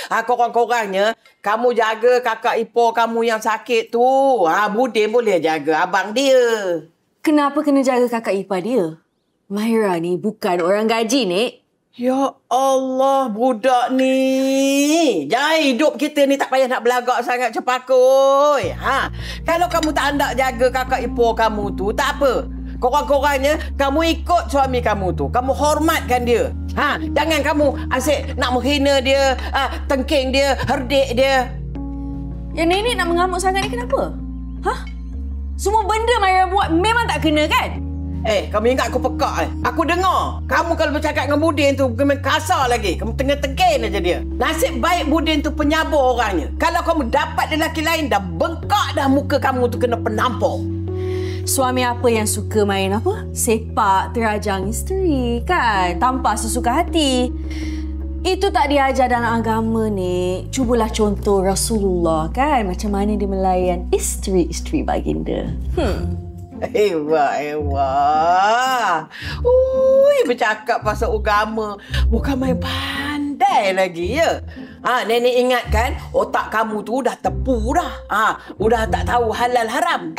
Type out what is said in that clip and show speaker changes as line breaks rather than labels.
Korang-korangnya, kamu jaga kakak ipar kamu yang sakit tu. Budin boleh jaga abang dia.
Kenapa kena jaga kakak ipar dia? Mahira ni bukan orang gaji, Nek.
Ya Allah, budak ni. Jangan hidup kita ni tak payah nak belagak sangat cepakoi. Kalau kamu tak hendak jaga kakak ipar kamu tu, tak apa. Korang-korangnya, kamu ikut suami kamu tu. Kamu hormatkan dia. Jangan kamu asyik nak menghina dia, tengking dia, herdik dia.
Yang nenek nak mengamuk sangat ni kenapa? Semua benda Mahira buat memang tak kena kan?
Kamu ingat aku pekak Aku dengar. Kamu kalau bercakap dengan Budin tu memang kasar lagi. Kamu tengah-tengkin aja dia. Nasib baik Budin tu penyabar orangnya. Kalau kamu dapat lelaki lain, dah bengkak dah muka kamu tu kena penampar.
Suami apa yang suka main apa? Sepak, terajang isteri kan? Tanpa sesuka hati. Itu tak diajar dalam agama ni. Cubalah contoh Rasulullah kan? Macam mana dia melayan isteri-isteri baginda.
Hebat. Bercakap pasal agama bukan main pandai lagi ya. Nenek ingatkan otak kamu tu dah tepu dah. Udah tak tahu halal haram.